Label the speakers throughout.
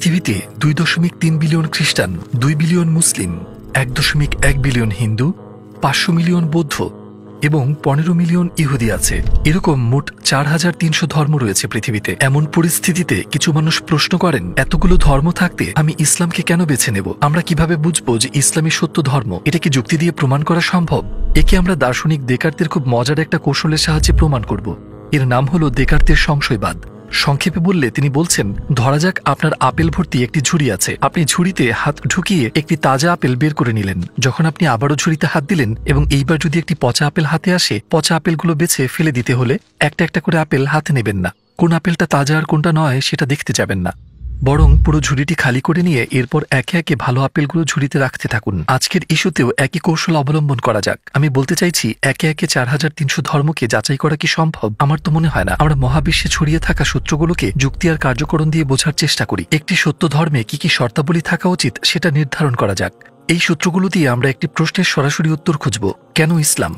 Speaker 1: পৃথিবীতে 2.3 বিলিয়ন খ্রিস্টান, 2 বিলিয়ন মুসলিম, 1.1 billion Hindu, 500 million বৌদ্ধ এবং 15 মিলিয়ন ইহুদি আছে। এরকম মোট 4300 ধর্ম রয়েছে পৃথিবীতে। এমন পরিস্থিতিতে কিছু মানুষ প্রশ্ন করেন, এতগুলো ধর্ম থাকতে আমি ইসলামকে কেন বেছে নেব? আমরা কিভাবে বুঝবো যে ইসলামই সত্য ধর্ম? এটা কি যুক্তি দিয়ে প্রমাণ করা সম্ভব? একে আমরা দার্শনিক দেকার্তের খুব মজার একটা কৌশলের সাহায্যে প্রমাণ করব। এর নাম হলো দেকার্তের সংশয়বাদ। সংক্ষেপে বললে তিনি বলছেন, ধরা যাক আপনার আপেল ভর্তি একটি ঝুড়ি আছে। আপনি ঝুড়িতে হাত ঢুকিয়ে একটি তাজা আপেল বের করে নিলেন। যখন আপনি আবারও ঝুড়িতে হাত দিলেন এবং এইবার যদি একটি পচা আপেল হাতে আসে, পচা আপেলগুলো বেছে ফেলে দিতে হলে একটা একটা করে আপেল হাতে নেবেন না। কোন আপেলটা তাজা আর কোনটা নয় সেটা দেখতে যাবেন না, বরং পুরো ঝুড়িটি খালি করে নিয়ে এরপর একে একে ভালো আপেলগুলো ঝুড়িতে রাখতে থাকুন। আজকের ইস্যুতেও একই কৌশল অবলম্বন করা যাক। আমি বলতে চাইছি, একে একে 4300 ধর্মকে যাচাই করা কি সম্ভব? আমার তো মনে হয় না। আমরা মহাবিশ্বে ছড়িয়ে থাকা সূত্রগুলোকে যুক্তি আর কার্যকরণ দিয়ে বোঝার চেষ্টা করি। একটি সত্য ধর্মে কি কি শর্তাবলী থাকা উচিত সেটা নির্ধারণ করা যাক। এই সূত্রগুলো দিয়ে আমরা একটি প্রশ্নের সরাসরি উত্তর খুঁজব, কেন ইসলাম?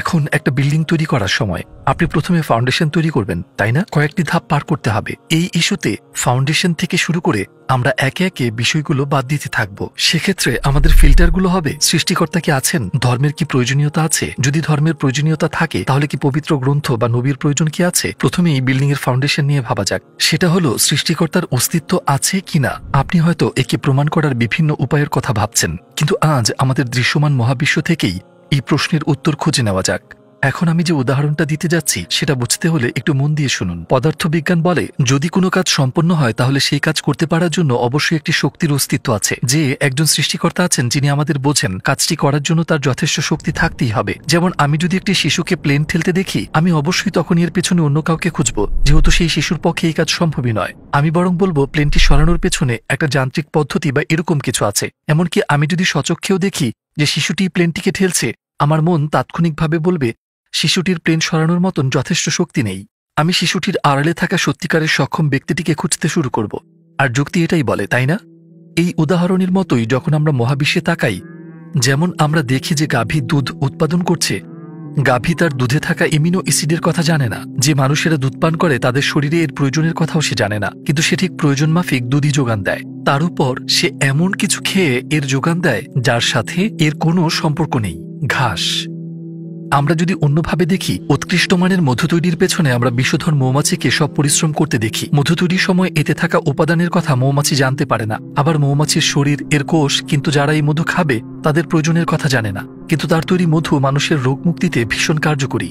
Speaker 1: এখন একটা বিল্ডিং তৈরি করার সময় আপনি প্রথমে ফাউন্ডেশন তৈরি করবেন, তাই না? কয়েকটি ধাপ পার করতে হবে। এই ইস্যুতে ফাউন্ডেশন থেকে শুরু করে আমরা একে একে বিষয়গুলো বাদ দিতে থাকব। সেক্ষেত্রে আমাদের ফিল্টারগুলো হবে, সৃষ্টিকর্তা কি আছেন? ধর্মের কি প্রয়োজনীয়তা আছে? যদি ধর্মের প্রয়োজনীয়তা থাকে তাহলে কি পবিত্র গ্রন্থ বা নবীর প্রয়োজন কি আছে? প্রথমে এই বিল্ডিং এর ফাউন্ডেশন নিয়ে ভাবা যাক। সেটা হলো সৃষ্টিকর্তার অস্তিত্ব আছে কিনা। আপনি হয়তো একে প্রমাণ করার বিভিন্ন উপায়ের কথা ভাবছেন, কিন্তু আজ আমাদের দৃশ্যমান মহাবিশ্ব থেকেই এই প্রশ্নের উত্তর খুঁজে নেওয়া যাক। এখন আমি যে উদাহরণটা দিতে যাচ্ছি সেটা বুঝতে হলে একটু মন দিয়ে শুনুন। পদার্থবিজ্ঞান বলে, যদি কোনো কাজ সম্পন্ন হয় তাহলে সেই কাজ করতে পারার জন্য অবশ্যই একটি শক্তির অস্তিত্ব আছে, যে একজন সৃষ্টিকর্তা আছেন যিনি আমাদের বোঝেন কাজটি করার জন্য তার যথেষ্ট শক্তি থাকতেই হবে। যেমন আমি যদি একটি শিশুকে প্লেন ঠেলতে দেখি, আমি অবশ্যই তখন এর পেছনে অন্য কাউকে খুঁজব, যেহেতু সেই শিশুর পক্ষে এই কাজ সম্ভবই নয়। আমি বরং বলবো প্লেনটি সরানোর পেছনে একটা যান্ত্রিক পদ্ধতি বা এরকম কিছু আছে। এমনকি আমি যদি স্বচক্ষেও দেখি যে শিশুটি প্লেনটিকে ঠেলছে, আমার মন তাৎক্ষণিকভাবে বলবে শিশুটির প্লেন সরানোর মতন যথেষ্ট শক্তি নেই। আমি শিশুটির আড়ালে থাকা সত্যিকারের সক্ষম ব্যক্তিটিকে খুঁজতে শুরু করব। আর যুক্তি এটাই বলে, তাই না? এই উদাহরণের মতোই যখন আমরা মহাবিশ্বে তাকাই, যেমন আমরা দেখি যে গাভী দুধ উৎপাদন করছে, গাভী তার দুধে থাকা এমিনো অ্যাসিডের কথা জানে না। যে মানুষেরা দুধ পান করে তাদের শরীরে এর প্রয়োজনের কথাও সে জানে না, কিন্তু সে ঠিক প্রয়োজন মাফিক দুধই যোগান দেয়। তার উপর সে এমন কিছু খেয়ে এর যোগান দেয় যার সাথে এর কোনো সম্পর্ক নেই, ঘাস। আমরা যদি অন্যভাবে দেখি, উৎকৃষ্ট মানের মধু তৈরির পেছনে আমরা বিষধর মৌমাছিকে সব পরিশ্রম করতে দেখি। মধু তৈরির সময় এতে থাকা উপাদানের কথা মৌমাছি জানতে পারে না। আবার মৌমাছির শরীর, এর কোষ, কিন্তু যারা এই মধু খাবে তাদের প্রয়োজনের কথা জানে না, কিন্তু তার তৈরি মধু মানুষের রোগ মুক্তিতে ভীষণ কার্যকরী।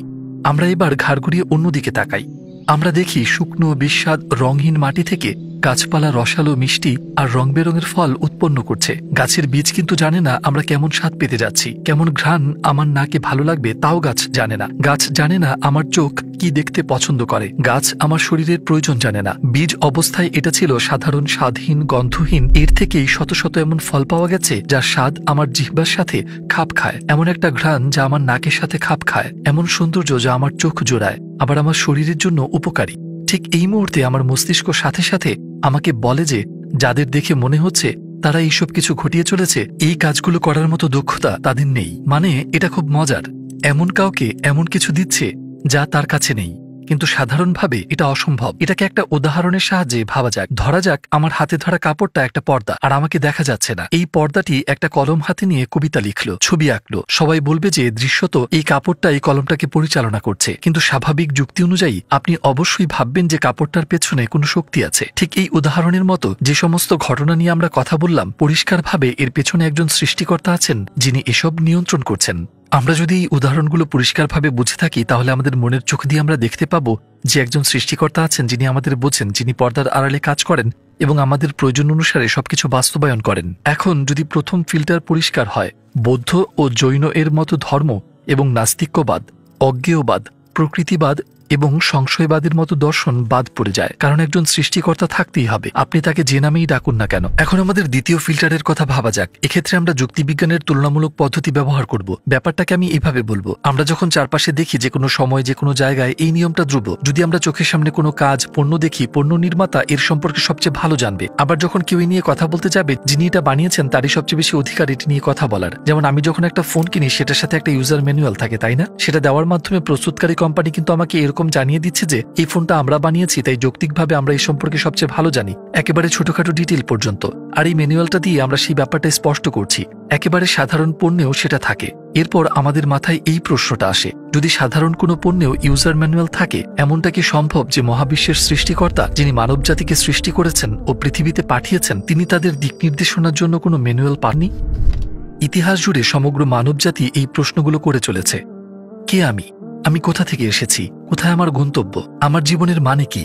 Speaker 1: আমরা এবার ঘাড় ঘুরিয়ে অন্যদিকে তাকাই। আমরা দেখি শুকনো, বিস্বাদ, রঙহীন মাটি থেকে গাছপালা রসালো, মিষ্টি আর রং বেরঙের ফল উৎপন্ন করছে। গাছের বীজ কিন্তু জানে না আমরা কেমন স্বাদ পেতে যাচ্ছি, কেমন ঘ্রাণ আমার নাকে ভালো লাগবে তাও গাছ জানে না। গাছ জানে না আমার চোখ কি দেখতে পছন্দ করে। গাছ আমার শরীরের প্রয়োজন জানে না। বীজ অবস্থায় এটা ছিল সাধারণ, স্বাদহীন, গন্ধহীন। এর থেকেই শত শত এমন ফল পাওয়া গেছে যার স্বাদ আমার জিহ্বার সাথে খাপ খায়, এমন একটা ঘ্রাণ যা আমার নাকের সাথে খাপ খায়, এমন সৌন্দর্য যা আমার চোখ জোড়ায়, আবার আমার শরীরের জন্য উপকারী। ঠিক এই মুহূর্তে আমার মস্তিষ্ক সাথে সাথে আমাকে বলে যে যাদের দেখে মনে হচ্ছে তারা এইসব কিছু ঘটিয়ে চলেছে, এই কাজগুলো করার মতো দক্ষতা তাদের নেই। মানে এটা খুব মজার, এমন কাউকে এমন কিছু দিচ্ছে যা তার কাছে নেই, কিন্তু সাধারণভাবে এটা অসম্ভব। এটাকে একটা উদাহরণের সাহায্যে ভাবা যাক। ধরা যাক আমার হাতে ধরা কাপড়টা একটা পর্দা, আর আমাকে দেখা যাচ্ছে না। এই পর্দাটি একটা কলম হাতে নিয়ে কবিতা লিখলো, ছবি আঁকলো। সবাই বলবে যে দৃশ্যত এই কাপড়টা এই কলমটাকে পরিচালনা করছে, কিন্তু স্বাভাবিক যুক্তি অনুযায়ী আপনি অবশ্যই ভাববেন যে কাপড়টার পেছনে কোনো শক্তি আছে। ঠিক এই উদাহরণের মতো যে সমস্ত ঘটনা নিয়ে আমরা কথা বললাম, পরিষ্কারভাবে এর পেছনে একজন সৃষ্টিকর্তা আছেন যিনি এসব নিয়ন্ত্রণ করছেন। আমরা যদি এই উদাহরণগুলো পরিষ্কারভাবে বুঝে থাকি তাহলে আমাদের মনের চোখ দিয়ে আমরা দেখতে পাবো যে একজন সৃষ্টিকর্তা আছেন যিনি আমাদের বোঝেন, যিনি পর্দার আড়ালে কাজ করেন এবং আমাদের প্রয়োজন অনুসারে সবকিছু বাস্তবায়ন করেন। এখন যদি প্রথম ফিল্টার পরিষ্কার হয়, বৌদ্ধ ও জৈন এর মতো ধর্ম এবং নাস্তিক্যবাদ, অজ্ঞেয়বাদ, প্রকৃতিবাদ এবং সংশয়বাদের মতো দর্শন বাদ পড়ে যায়, কারণ একজন সৃষ্টিকর্তা থাকতেই হবে, আপনি তাকে যে নামেই ডাকুন না কেন। এখন আমাদের দ্বিতীয় ফিল্টারের কথা ভাবা যাক। এক্ষেত্রে আমরা যুক্তিবিজ্ঞানের তুলনামূলক পদ্ধতি ব্যবহার করব। ব্যাপারটাকে আমি এভাবে বলবো, আমরা যখন চারপাশে দেখি যে কোনো সময় যে কোনো জায়গায় এই নিয়মটা ধ্রুব। যদি আমরা চোখের সামনে কোনো কাজ, পণ্য দেখি, পণ্য নির্মাতা এর সম্পর্কে সবচেয়ে ভালো জানবে। আবার যখন কেউ এই নিয়ে কথা বলতে যাবে, যিনি এটা বানিয়েছেন তারই সবচেয়ে বেশি অধিকার এটি নিয়ে কথা বলার। যেমন আমি যখন একটা ফোন কিনি সেটার সাথে একটা ইউজার ম্যানুয়াল থাকে, তাই না? সেটা দেওয়ার মাধ্যমে প্রস্তুতকারী কোম্পানি কিন্তু আমাকে এরকম এরকম জানিয়ে দিচ্ছে যে এই ফোনটা আমরা বানিয়েছি, তাই যৌক্তিকভাবে আমরা এই সম্পর্কে সবচেয়ে ভালো জানি, একেবারে ছোটখাটো ডিটেল পর্যন্ত। আর এই ম্যানুয়ালটা দিয়ে আমরা সেই ব্যাপারটা স্পষ্ট করছি। একেবারে সাধারণ পণ্যেও সেটা থাকে। এরপর আমাদের মাথায় এই প্রশ্নটা আসে, যদি সাধারণ কোনো পণ্যেও ইউজার ম্যানুয়াল থাকে, এমনটা কি সম্ভব যে মহাবিশ্বের সৃষ্টিকর্তা, যিনি মানবজাতিকে সৃষ্টি করেছেন ও পৃথিবীতে পাঠিয়েছেন, তিনি তাদের দিক নির্দেশনার জন্য কোনো ম্যানুয়াল পাননি? ইতিহাস জুড়ে সমগ্র মানবজাতি এই প্রশ্নগুলো করে চলেছে। কে আমি কোথা থেকে এসেছি, কোথায় আমার গন্তব্য, আমার জীবনের মানে কি?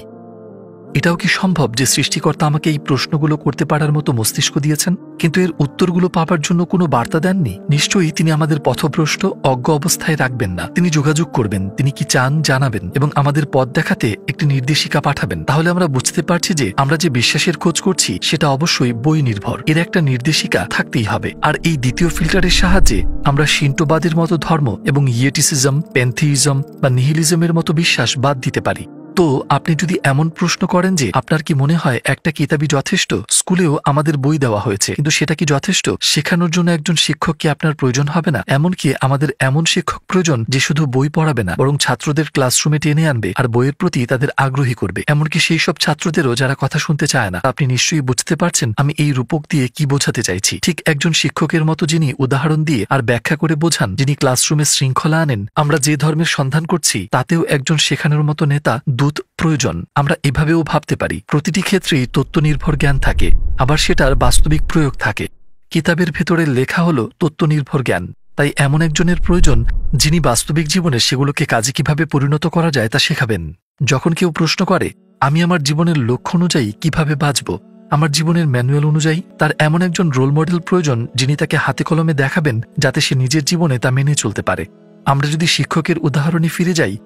Speaker 1: এটাও কি সম্ভব যে সৃষ্টিকর্তা আমাকে এই প্রশ্নগুলো করতে পারার মতো মস্তিষ্ক দিয়েছেন, কিন্তু এর উত্তরগুলো পাবার জন্য কোনো বার্তা দেননি? নিশ্চয়ই তিনি আমাদের পথভ্রষ্ট অজ্ঞ অবস্থায় রাখবেন না। তিনি যোগাযোগ করবেন, তিনি কি চান জানাবেন এবং আমাদের পথ দেখাতে একটি নির্দেশিকা পাঠাবেন। তাহলে আমরা বুঝতে পারছি যে আমরা যে বিশ্বাসের খোঁজ করছি সেটা অবশ্যই বই নির্ভর। এর একটা নির্দেশিকা থাকতেই হবে। আর এই দ্বিতীয় ফিল্টারের সাহায্যে আমরা শিন্টোবাদের মতো ধর্ম এবং ইয়েটিসিজম, প্যান্থিইজম বা নিহিলিজমের মতো বিশ্বাস বাদ দিতে পারি। তো আপনি যদি এমন প্রশ্ন করেন যে আপনার কি মনে হয় একটা কিতাবই যথেষ্ট, স্কুলেও আমাদের বই দেওয়া হয়েছে, কিন্তু সেটা কি যথেষ্ট? শেখানোর জন্য একজন শিক্ষক কি আপনার প্রয়োজন হবে না? এমনকি আমাদের এমন শিক্ষক প্রয়োজন যে শুধু বই পড়াবে না, বরং ছাত্রদের ক্লাসরুমে টেনে আনবে আর বইয়ের প্রতি তাদের আগ্রহী করবে, এমনকি সেই সব ছাত্রদেরও যারা কথা শুনতে চায় না। আপনি নিশ্চয়ই বুঝতে পারছেন আমি এই রূপক দিয়ে কি বোঝাতে চাইছি। ঠিক একজন শিক্ষকের মতো যিনি উদাহরণ দিয়ে আর ব্যাখ্যা করে বোঝান, যিনি ক্লাসরুমে শৃঙ্খলা আনেন, আমরা যে ধর্মের সন্ধান করছি তাতেও একজন শেখানোর মতো নেতা, দূত প্রয়োজন। আমরা এভাবেও ভাবতে পারি। প্রতিটি ক্ষেত্রেই তত্ত্ব নির্ভর জ্ঞান থাকে, আবার সেটার বাস্তবিক প্রয়োগ থাকে। কিতাবের ভেতরে লেখা হলো তত্ত্ব নির্ভর জ্ঞান। তাই এমন একজনের প্রয়োজন যিনি বাস্তবিক জীবনে সেগুলোকে কাজে কিভাবে পরিণত করা যায় তা শেখাবেন। যখন কেউ প্রশ্ন করে আমি আমার জীবনের লক্ষ্য অনুযায়ী কিভাবে বাঁচব, আমার জীবনের ম্যানুয়াল অনুযায়ী, তার এমন একজন রোল মডেল প্রয়োজন যিনি তাকে হাতে কলমে দেখাবেন, যাতে সে নিজের জীবনে তা মেনে চলতে পারে। আমরা যদি শিক্ষকের উদাহরণে ফিরে যাই,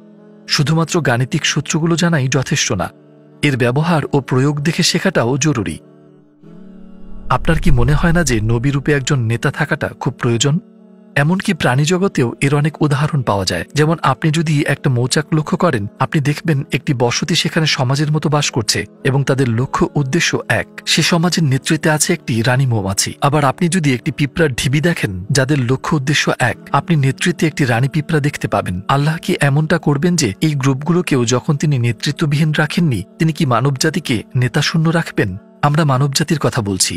Speaker 1: শুধুমাত্র গাণিতিক সূত্রগুলো জানাই যথেষ্ট না, এর ব্যবহার ও প্রয়োগ দেখে শেখাটাও জরুরি। আপনার কি মনে হয় না যে নবীরূপে একজন নেতা থাকাটা খুব প্রয়োজন? এমনকি প্রাণী জগতেও এর অনেক উদাহরণ পাওয়া যায়। যেমন আপনি যদি একটা মৌচাক লক্ষ্য করেন, আপনি দেখবেন একটি বসতি সেখানে সমাজের মতো বাস করছে এবং তাদের লক্ষ্য উদ্দেশ্য এক। সে সমাজের নেতৃত্বে আছে একটি রানী মৌমাছি। আবার আপনি যদি একটি পিঁপড়ার ঢিবি দেখেন যাদের লক্ষ্য উদ্দেশ্য এক, আপনি নেতৃত্বে একটি রানী পিঁপড়া দেখতে পাবেন। আল্লাহ কি এমনটা করবেন যে এই গ্রুপগুলোকেও যখন তিনি নেতৃত্ববিহীন রাখেননি, তিনি কি মানবজাতিকে নেতাশূন্য রাখবেন? আমরা মানবজাতির কথা বলছি,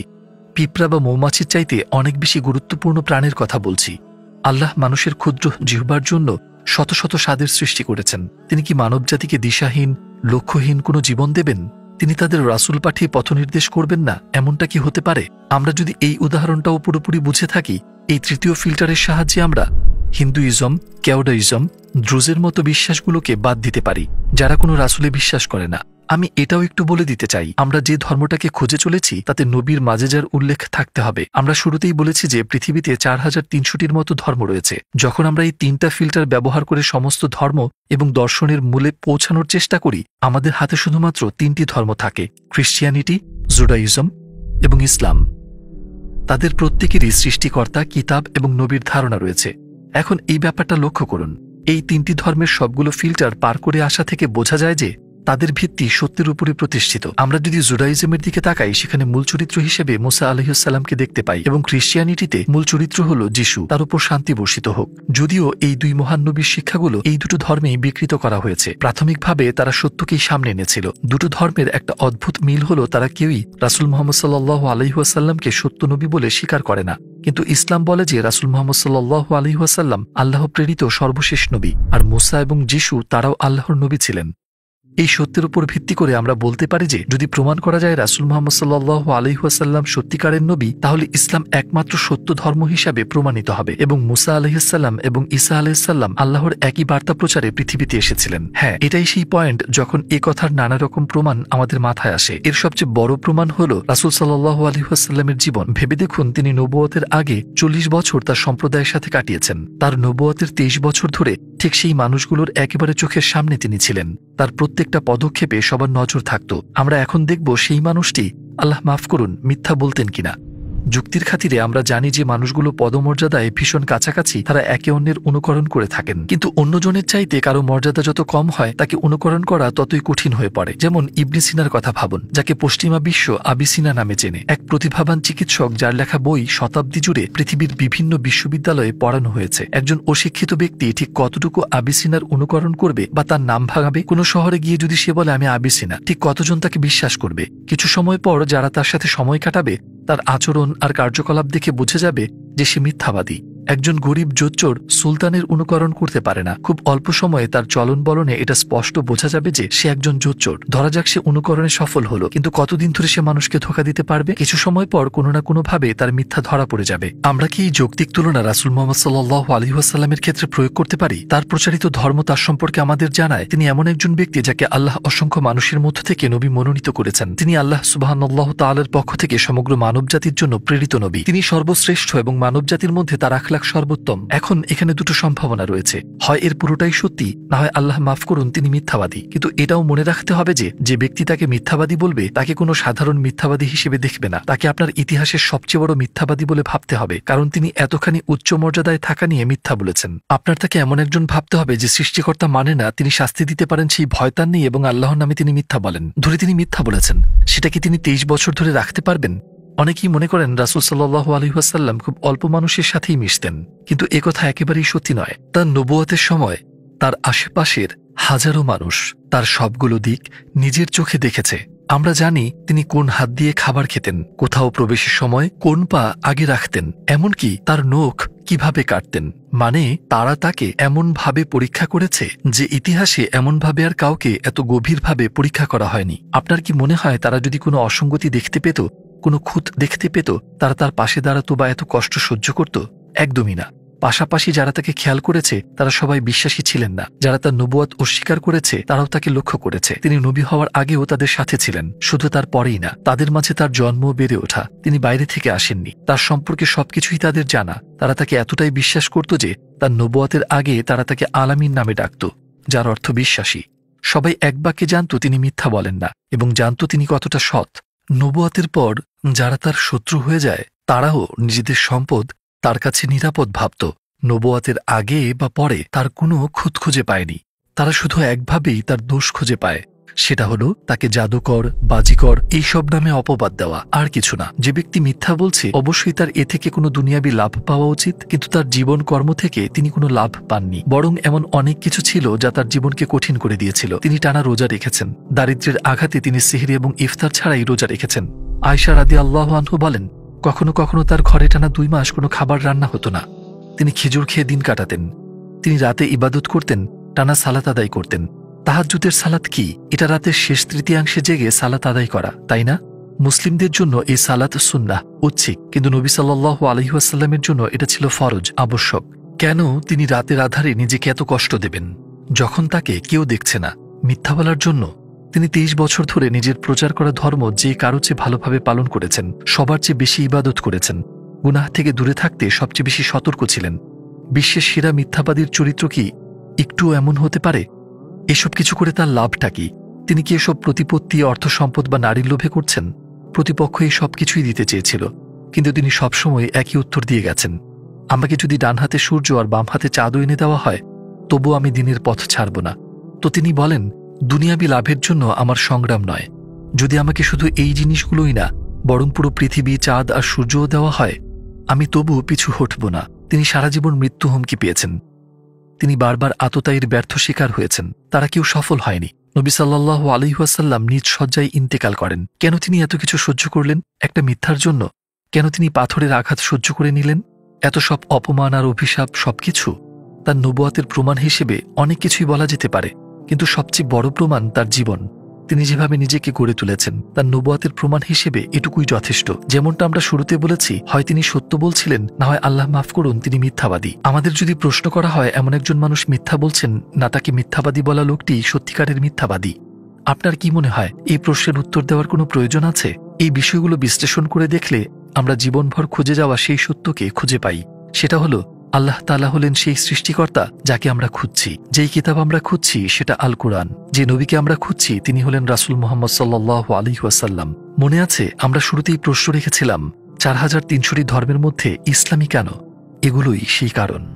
Speaker 1: পিঁপড়া বা মৌমাছির চাইতে অনেক বেশি গুরুত্বপূর্ণ প্রাণের কথা বলছি। আল্লাহ মানুষের ক্ষুদ্র জিহ্বার জন্য শত শত স্বাদের সৃষ্টি করেছেন। তিনি কি মানবজাতিকে দিশাহীন, লক্ষ্যহীন কোনো জীবন দেবেন? তিনি তাদের রাসূল পাঠিয়ে পথনির্দেশ করবেন না? এমনটা কি হতে পারে? আমরা যদি এই উদাহরণটাও পুরোপুরি বুঝে থাকি, এই তৃতীয় ফিল্টারের সাহায্যে আমরা হিন্দুইজম, কেওডাইজম, দ্রুজের মতো বিশ্বাসগুলোকে বাদ দিতে পারি, যারা কোনো রাসূলে বিশ্বাস করে না। আমি এটাও একটু বলে দিতে চাই, আমরা যে ধর্মটাকে খুঁজে চলেছি তাতে নবীর মাজেজার উল্লেখ থাকতে হবে। আমরা শুরুতেই বলেছি যে পৃথিবীতে 4300টির মতো ধর্ম রয়েছে। যখন আমরা এই তিনটা ফিল্টার ব্যবহার করে সমস্ত ধর্ম এবং দর্শনের মূলে পৌঁছানোর চেষ্টা করি, আমাদের হাতে শুধুমাত্র 3টি ধর্ম থাকে, খ্রিস্টিয়ানিটি, জুডাইজম এবং ইসলাম। তাদের প্রত্যেকেরই সৃষ্টিকর্তা, কিতাব এবং নবীর ধারণা রয়েছে। এখন এই ব্যাপারটা লক্ষ্য করুন, এই 3টি ধর্মের সবগুলো ফিল্টার পার করে আসা থেকে বোঝা যায় যে তাদের ভিত্তি সত্যের উপরে প্রতিষ্ঠিত। আমরা যদি জুডাইজমের দিকে তাকাই, সেখানে মূল চরিত্র হিসেবে মুসা আলাইহিসসালামকে দেখতে পাই এবং খ্রিস্টিয়ানিটিতে মূল চরিত্র হল যিশু, তার উপর শান্তি বর্ষিত হোক। যদিও এই দুই মহান নবীর শিক্ষাগুলো এই দুটো ধর্মেই বিকৃত করা হয়েছে। প্রাথমিকভাবে তারা সত্যকেই সামনে এনেছিল। দুটো ধর্মের একটা অদ্ভুত মিল হল তারা কেউই রাসূল মুহাম্মদ সাল্লাল্লাহু আলাইহি ওয়াসাল্লামকে সত্য নবী বলে স্বীকার করে না। কিন্তু ইসলাম বলে যে রাসূল মুহাম্মদ সাল্লাল্লাহু আলাইহি ওয়াসাল্লাম আল্লাহ প্রেরিত সর্বশেষ নবী, আর মুসা এবং যিশু তারাও আল্লাহর নবী ছিলেন। এই সত্যের উপর ভিত্তি করে আমরা বলতে পারি যে যদি প্রমাণ করা যায় রাসূল মুহাম্মদ সাল্লাল্লাহু আলাইহি ওয়াসাল্লাম সত্যিকারের নবী, তাহলে ইসলাম একমাত্র সত্য ধর্ম হিসাবে প্রমাণিত হবে এবং মুসা আলাইহিস সালাম এবং ঈসা আলাইহিস সালাম আল্লাহর একই বার্তা প্রচারে পৃথিবীতে এসেছিলেন। হ্যাঁ, এটাই সেই পয়েন্ট যখন এ কথার নানা রকম প্রমাণ আমাদের মাথায় আসে। এর সবচেয়ে বড় প্রমাণ হলো রাসূল সাল্লাল্লাহু আলাইহি ওয়াসাল্লামের জীবন। ভেবে দেখুন, তিনি নবুয়তের আগে 40 বছর তার সম্প্রদায়ের সাথে কাটিয়েছেন। তার নবুয়তের 23 বছর ধরে ঠিক সেই মানুষগুলোর একেবারে চোখের সামনে তিনি ছিলেন। তার প্রত্যেকটা পদক্ষেপে সবার নজর থাকত। আমরা এখন দেখব সেই মানুষটি, আল্লাহ মাফ করুন, মিথ্যা বলতেন কিনা। যুক্তির খাতিরে আমরা জানি যে মানুষগুলো পদমর্যাদায় ভীষণ কাছাকাছি, তারা একে অন্যের অনুকরণ করে থাকেন, কিন্তু অন্যজনের চাইতে কারো মর্যাদা যত কম হয় তাকে অনুকরণ করা ততই কঠিন হয়ে পড়ে। যেমন ইবনে সিনার কথা ভাবুন, যাকে পশ্চিমা বিশ্ব আবিসিনা নামে চেনে, এক প্রতিভাবান চিকিৎসক যার লেখা বই শতাব্দী জুড়ে পৃথিবীর বিভিন্ন বিশ্ববিদ্যালয়ে পড়ানো হয়েছে। একজন অশিক্ষিত ব্যক্তি ঠিক কতটুকু আবিসিনার অনুকরণ করবে বা তার নাম ভাগাবে? কোনো শহরে গিয়ে যদি সে বলে আমি আবিসিনা, ঠিক কতজন তাকে বিশ্বাস করবে? কিছু সময় পর যারা তার সাথে সময় কাটাবে তার আচরণ আর কার্যকলাপ দেখে বুঝে যাবে যে সে মিথ্যাবাদী। একজন গরিব জোচ্চোর সুলতানের অনুকরণ করতে পারে না। খুব অল্প সময়ে তার চলন বলনে এটা স্পষ্ট বোঝা যাবে যে সে একজন জোচ্চোর। ধরা যাক সে অনুকরণে সফল হলো, কিন্তু কতদিন ধরে সে মানুষকে ধোঁকা দিতে পারবে? কিছু সময় পর কোনো না কোনো ভাবে তার মিথ্যা ধরা পড়ে যাবে। আমরা কি এই যৌক্তিক তুলনা রাসূল মুহাম্মদ সাল্লাল্লাহু আলাইহি ওয়াসাল্লামের ক্ষেত্রে প্রয়োগ করতে পারি? তার প্রচারিত ধর্ম তার সম্পর্কে আমাদের জানায় তিনি এমন একজন ব্যক্তি যাকে আল্লাহ অসংখ্য মানুষের মধ্য থেকে নবী মনোনীত করেছেন। তিনি আল্লাহ সুবহানাল্লাহু তাআলার পক্ষ থেকে সমগ্র মানবজাতির জন্য প্রেরিত নবী। তিনি সর্বশ্রেষ্ঠ এবং মানবজাতির মধ্যে তার আখলাক সর্বোত্তম। এখন এখানে দুটো সম্ভাবনা রয়েছে, হয় এর পুরোটাই সত্যি, না হয় আল্লাহ মাফ করুন তিনি মিথ্যাবাদী। কিন্তু এটাও মনে রাখতে হবে যে ব্যক্তি তাকে মিথ্যাবাদী বলবে তাকে কোনো সাধারণ মিথ্যাবাদী হিসেবে দেখবে না, তাকে আপনার ইতিহাসের সবচেয়ে বড় মিথ্যাবাদী বলে ভাবতে হবে, কারণ তিনি এতখানি উচ্চ মর্যাদায় থাকা নিয়ে মিথ্যা বলেছেন। আপনার তাকে এমন একজন ভাবতে হবে যে সৃষ্টিকর্তা মানে না, তিনি শাস্তি দিতে পারেন সেই ভয় তার নেই এবং আল্লাহর নামে তিনি মিথ্যা বলেন। ধরে তিনি মিথ্যা বলেছেন, সেটা কি তিনি 23 বছর ধরে রাখতে পারবেন? অনেকেই মনে করেন রাসূল সাল্লাল্লাহু আলাইহি ওয়াসাল্লাম খুব অল্প মানুষের সাথেই মিশতেন, কিন্তু একথা একেবারেই সত্যি নয়। তার নবুয়তের সময় তার আশেপাশের হাজারো মানুষ তার সবগুলো দিক নিজের চোখে দেখেছে। আমরা জানি তিনি কোন হাত দিয়ে খাবার খেতেন, কোথাও প্রবেশের সময় কোন পা আগে রাখতেন, এমনকি তার নখ কিভাবে কাটতেন। মানে তারা তাকে এমনভাবে পরীক্ষা করেছে যে ইতিহাসে এমনভাবে আর কাউকে এত গভীরভাবে পরীক্ষা করা হয়নি। আপনার কি মনে হয় তারা যদি কোনো অসঙ্গতি দেখতে পেত, কোনো খুঁত দেখতে পেত, তারা তার পাশে দাঁড়াতো বা এত কষ্ট সহ্য করত? একদমই না। পাশাপাশি যারা তাকে খেয়াল করেছে তারা সবাই বিশ্বাসী ছিলেন না। যারা তার নবুয়ত অস্বীকার করেছে তারাও তাকে লক্ষ্য করেছে। তিনি নবী হওয়ার আগেও তাদের সাথে ছিলেন, শুধু তার পরেই না, তাদের মাঝে তার জন্ম বেড়ে ওঠা। তিনি বাইরে থেকে আসেননি, তার সম্পর্কে সবকিছুই তাদের জানা। তারা তাকে এতটাই বিশ্বাস করত যে তার নবুয়তের আগে তারা তাকে আলামিন নামে ডাকত, যার অর্থ বিশ্বাসী। সবাই এক বাক্যে জানত তিনি মিথ্যা বলেন না এবং জানত তিনি কতটা সৎ। নবুয়তের পর যারা তার শত্রু হয়ে যায় তারাও নিজেদের সম্পদ তার কাছে নিরাপদ ভাবত। নবুয়তের আগে বা পরে তার কোনো খুঁত খুঁজে পায়নি। তারা শুধু একভাবেই তার দোষ খুঁজে পায়, সেটা হলো তাকে জাদুকর, বাজিকর এইসব নামে অপবাদ দেওয়া, আর কিছু না। যে ব্যক্তি মিথ্যা বলছে অবশ্যই তার এ থেকে কোনো দুনিয়াবি লাভ পাওয়া উচিত, কিন্তু তার জীবন কর্ম থেকে তিনি কোনো লাভ পাননি, বরং এমন অনেক কিছু ছিল যা তার জীবনকে কঠিন করে দিয়েছিল। তিনি টানা রোজা রেখেছেন, দারিদ্র্যের আঘাতে তিনি সিহরি এবং ইফতার ছাড়াই রোজা রেখেছেন। আয়েশা রাদিয়াল্লাহু আনহা বলেন, কখনো কখনো তার ঘরে টানা 2 মাস কোনো খাবার রান্না হতো না। তিনি খেজুর খেয়ে দিন কাটাতেন। তিনি রাতে ইবাদত করতেন, টানা সালাত আদায় করতেন। তাহাজ্জুদের সালাত কি? এটা রাতের শেষ তৃতীয়াংশে জেগে সালাত আদায় করা, তাই না? মুসলিমদের জন্য এই সালাত সুন্নাহ, ঐচ্ছিক, কিন্তু নবী সাল্লাল্লাহু আলাইহি ওয়াসাল্লামের জন্য এটা ছিল ফরজ, আবশ্যক। কেন তিনি রাতের আধারে নিজেকে এত কষ্ট দেবেন যখন তাকে কেউ দেখছে না? মিথ্যা বলার জন্য? তিনি 23 বছর ধরে নিজের প্রচার করা ধর্ম যে কারো চেয়ে ভালোভাবে পালন করেছেন, সবার চেয়ে বেশি ইবাদত করেছেন, গুনাহ থেকে দূরে থাকতে সবচেয়ে বেশি সতর্ক ছিলেন। বিশ্বের সেরা মিথ্যাবাদীর চরিত্র কি একটু এমন হতে পারে? এসব কিছু করে তার লাভটা কি? তিনি কি এসব প্রতিপত্তি, অর্থ সম্পদ বা নারীর লোভে করছেন? প্রতিপক্ষ এই সব কিছুই দিতে চেয়েছিল, কিন্তু তিনি সবসময় একই উত্তর দিয়ে গেছেন, আমাকে যদি ডান হাতে সূর্য আর বাম হাতে চাঁদও এনে দেওয়া হয় তবু আমি দিনের পথ ছাড়ব না। তো তিনি বলেন, দুনিয়াবি লাভের জন্য আমার সংগ্রাম নয়, যদি আমাকে শুধু এই জিনিসগুলোই না বরং পুরো পৃথিবী, চাঁদ আর সূর্যও দেওয়া হয় আমি তবুও পিছু হটব না। তিনি সারা জীবন মৃত্যু হুমকি পেয়েছেন। তিনি বারবার আততায়ীর ব্যর্থ শিকার হয়েছেন, তারা কেউ সফল হয়নি। নবী সাল্লাল্লাহু আলাইহি ওয়াসাল্লাম নিজ শয্যায় ইন্তেকাল করেন। কেন তিনি এত কিছু সহ্য করলেন? একটা মিথ্যার জন্য? কেন তিনি পাথরের আঘাত সহ্য করে নিলেন? এত সব অপমান আর অভিশাপ, সবকিছু তার নবুয়তের প্রমাণ হিসেবে অনেক কিছুই বলা যেতে পারে, কিন্তু সবচেয়ে বড় প্রমাণ তার জীবন। তিনি যেভাবে নিজেকে গড়ে তুলেছেন তার নবুয়তের প্রমাণ হিসেবে এটুকুই যথেষ্ট। যেমনটা আমরা শুরুতে বলেছি, হয় তিনি সত্য বলছিলেন, না হয় আল্লাহ মাফ করুন তিনি মিথ্যাবাদী। আমাদের যদি প্রশ্ন করা হয় এমন একজন মানুষ মিথ্যা বলছেন না তাকে মিথ্যাবাদী বলা লোকটি সত্যিকারের মিথ্যাবাদী, আপনার কি মনে হয় এই প্রশ্নের উত্তর দেওয়ার কোনো প্রয়োজন আছে? এই বিষয়গুলো বিশ্লেষণ করে দেখলে আমরা জীবনভর খুঁজে যাওয়া সেই সত্যকে খুঁজে পাই। সেটা হলো আল্লাহ তাআলা হলেন সেই সৃষ্টিকর্তা যাকে আমরা খুঁজছি। যেই কিতাব আমরা খুঁজছি সেটা আল কুরআন। যে নবীকে আমরা খুঁজছি তিনি হলেন রাসূল মুহাম্মদ সাল্লাল্লাহু আলাইহি ওয়াসাল্লাম। মনে আছে আমরা শুরুতেই প্রশ্ন রেখেছিলাম 4300টি ধর্মের মধ্যে ইসলামী কেন? এগুলোই সেই কারণ।